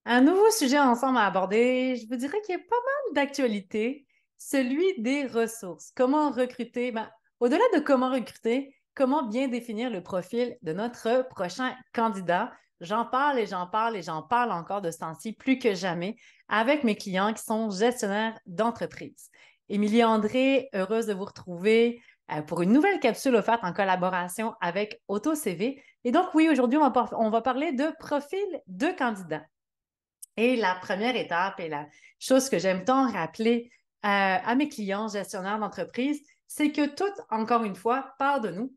Un nouveau sujet ensemble à aborder, je vous dirais qu'il y a pas mal d'actualité, celui des ressources. Comment recruter? Au-delà de comment recruter, comment bien définir le profil de notre prochain candidat? J'en parle et j'en parle et j'en parle encore de ce temps-ci plus que jamais avec mes clients qui sont gestionnaires d'entreprise. Émilie André, heureuse de vous retrouver pour une nouvelle capsule offerte en collaboration avec AutoCV. Et donc, oui, aujourd'hui, on va parler de profil de candidat. Et la première étape et la chose que j'aime tant rappeler à mes clients gestionnaires d'entreprise, c'est que tout, encore une fois, part de nous.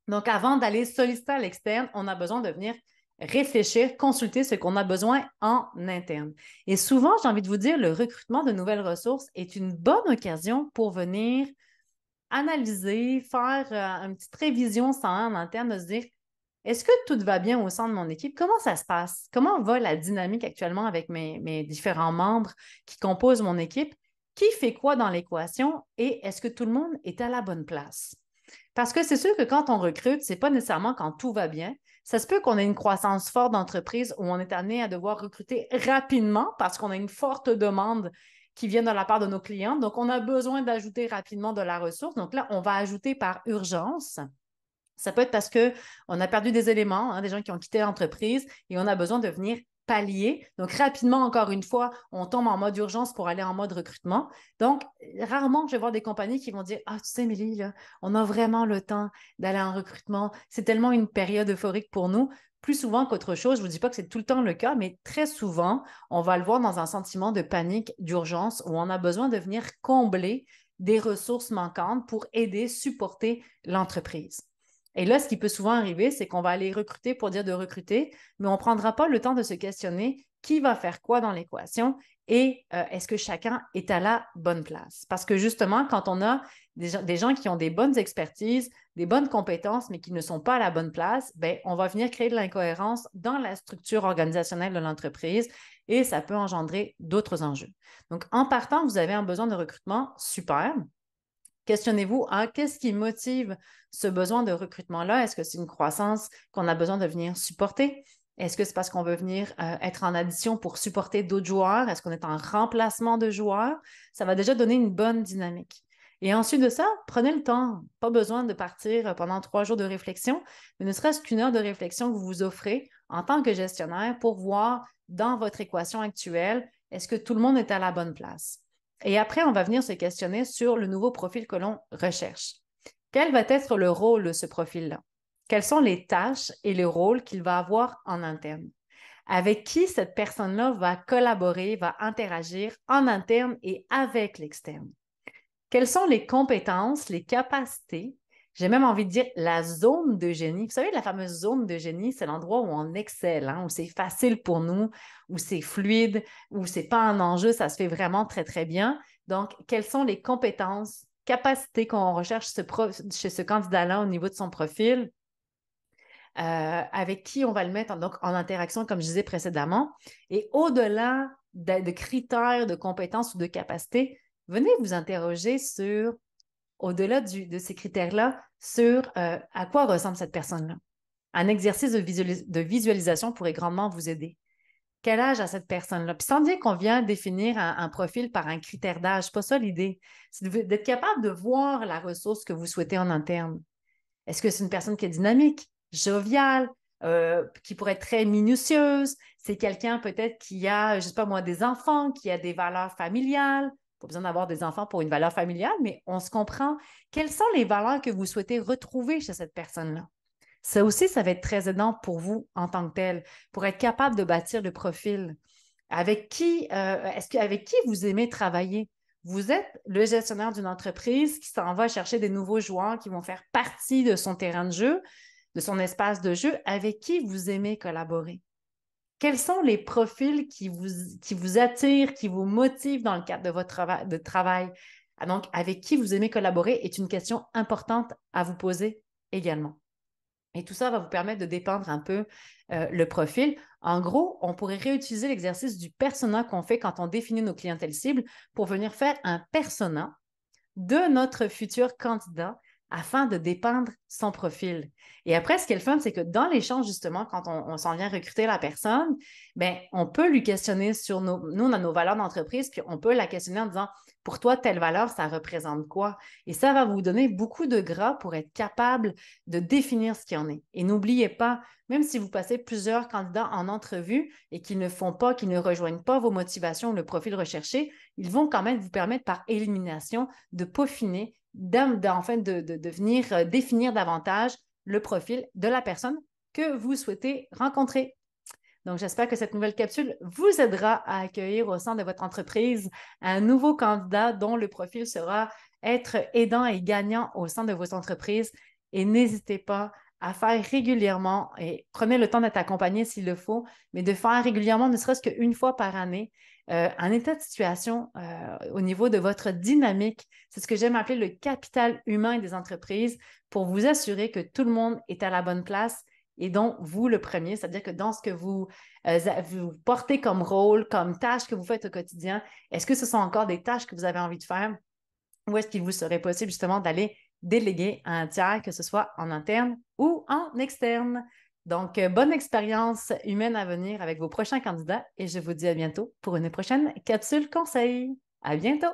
Donc, avant d'aller solliciter à l'externe, on a besoin de venir réfléchir, consulter ce qu'on a besoin en interne. Et souvent, j'ai envie de vous dire, le recrutement de nouvelles ressources est une bonne occasion pour venir analyser, faire une petite révision en interne, de se dire, est-ce que tout va bien au sein de mon équipe? Comment ça se passe? Comment va la dynamique actuellement avec mes différents membres qui composent mon équipe? Qui fait quoi dans l'équation? Et est-ce que tout le monde est à la bonne place? Parce que c'est sûr que quand on recrute, ce n'est pas nécessairement quand tout va bien. Ça se peut qu'on ait une croissance forte d'entreprise où on est amené à devoir recruter rapidement parce qu'on a une forte demande qui vient de la part de nos clients. Donc, on a besoin d'ajouter rapidement de la ressource. Donc là, on va ajouter par urgence. Ça peut être parce qu'on a perdu des éléments, des gens qui ont quitté l'entreprise et on a besoin de venir pallier. Donc, rapidement, encore une fois, on tombe en mode urgence pour aller en mode recrutement. Donc, rarement, je vais voir des compagnies qui vont dire, ah, tu sais, Émilie, là, on a vraiment le temps d'aller en recrutement. C'est tellement une période euphorique pour nous. Plus souvent qu'autre chose, je ne vous dis pas que c'est tout le temps le cas, mais très souvent, on va le voir dans un sentiment de panique, d'urgence, où on a besoin de venir combler des ressources manquantes pour aider, supporter l'entreprise. Et là, ce qui peut souvent arriver, c'est qu'on va aller recruter pour dire de recruter, mais on ne prendra pas le temps de se questionner qui va faire quoi dans l'équation et est-ce que chacun est à la bonne place. Parce que justement, quand on a des gens qui ont des bonnes expertises, des bonnes compétences, mais qui ne sont pas à la bonne place, bien, on va venir créer de l'incohérence dans la structure organisationnelle de l'entreprise et ça peut engendrer d'autres enjeux. Donc, en partant, vous avez un besoin de recrutement super. Questionnez-vous, qu'est-ce qui motive ce besoin de recrutement-là? Est-ce que c'est une croissance qu'on a besoin de venir supporter? Est-ce que c'est parce qu'on veut venir être en addition pour supporter d'autres joueurs? Est-ce qu'on est en remplacement de joueurs? Ça va déjà donner une bonne dynamique. Et ensuite de ça, prenez le temps. Pas besoin de partir pendant 3 jours de réflexion, mais ne serait-ce qu'une heure de réflexion que vous vous offrez en tant que gestionnaire pour voir dans votre équation actuelle, est-ce que tout le monde est à la bonne place? Et après, on va venir se questionner sur le nouveau profil que l'on recherche. Quel va être le rôle de ce profil-là? Quelles sont les tâches et les rôles qu'il va avoir en interne? Avec qui cette personne-là va collaborer, va interagir en interne et avec l'externe? Quelles sont les compétences, les capacités? J'ai même envie de dire la zone de génie. Vous savez, la fameuse zone de génie, c'est l'endroit où on excelle, où c'est facile pour nous, où c'est fluide, où c'est pas un enjeu, ça se fait vraiment très, très bien. Donc, quelles sont les compétences, capacités qu'on recherche chez ce candidat-là au niveau de son profil? Avec qui on va le mettre donc, en interaction, comme je disais précédemment. Et au-delà de critères de compétences ou de capacités, venez vous interroger sur au-delà de ces critères-là, sur à quoi ressemble cette personne-là. Un exercice de visualisation pourrait grandement vous aider. Quel âge a cette personne-là? Puis sans dire qu'on vient définir un profil par un critère d'âge, pas ça l'idée. C'est d'être capable de voir la ressource que vous souhaitez en interne. Est-ce que c'est une personne qui est dynamique, joviale, qui pourrait être très minutieuse? C'est quelqu'un peut-être qui a, je ne sais pas moi, des enfants, qui a des valeurs familiales. Pas besoin d'avoir des enfants pour une valeur familiale, mais on se comprend. Quelles sont les valeurs que vous souhaitez retrouver chez cette personne-là? Ça aussi, ça va être très aidant pour vous en tant que tel, pour être capable de bâtir le profil. Avec qui vous aimez travailler? Vous êtes le gestionnaire d'une entreprise qui s'en va chercher des nouveaux joueurs qui vont faire partie de son terrain de jeu, de son espace de jeu, avec qui vous aimez collaborer. Quels sont les profils qui vous attirent, qui vous motivent dans le cadre de votre travail? Donc, avec qui vous aimez collaborer est une question importante à vous poser également. Et tout ça va vous permettre de dépendre un peu le profil. En gros, on pourrait réutiliser l'exercice du persona qu'on fait quand on définit nos clientèles cibles pour venir faire un persona de notre futur candidat afin de dépeindre son profil. Et après, ce qui est le fun, c'est que dans l'échange, justement, quand on s'en vient recruter la personne, bien, on peut lui questionner sur nous, on a nos valeurs d'entreprise, puis on peut la questionner en disant, pour toi, telle valeur, ça représente quoi? Et ça va vous donner beaucoup de gras pour être capable de définir ce qu'il en est. Et n'oubliez pas, même si vous passez plusieurs candidats en entrevue et qu'ils ne font pas, qu'ils ne rejoignent pas vos motivations ou le profil recherché, ils vont quand même vous permettre par élimination de peaufiner, de venir définir davantage le profil de la personne que vous souhaitez rencontrer. Donc, j'espère que cette nouvelle capsule vous aidera à accueillir au sein de votre entreprise un nouveau candidat dont le profil sera être aidant et gagnant au sein de votre entreprise. Et n'hésitez pas à faire régulièrement, et prenez le temps d'être accompagné s'il le faut, mais de faire régulièrement, ne serait-ce qu'une fois par année, un état de situation au niveau de votre dynamique. C'est ce que j'aime appeler le capital humain des entreprises pour vous assurer que tout le monde est à la bonne place et donc vous le premier, c'est-à-dire que dans ce que vous portez comme rôle, comme tâche que vous faites au quotidien, est-ce que ce sont encore des tâches que vous avez envie de faire ou est-ce qu'il vous serait possible justement d'aller déléguer à un tiers, que ce soit en interne ou en externe? Donc, bonne expérience humaine à venir avec vos prochains candidats et je vous dis à bientôt pour une prochaine capsule conseil. À bientôt!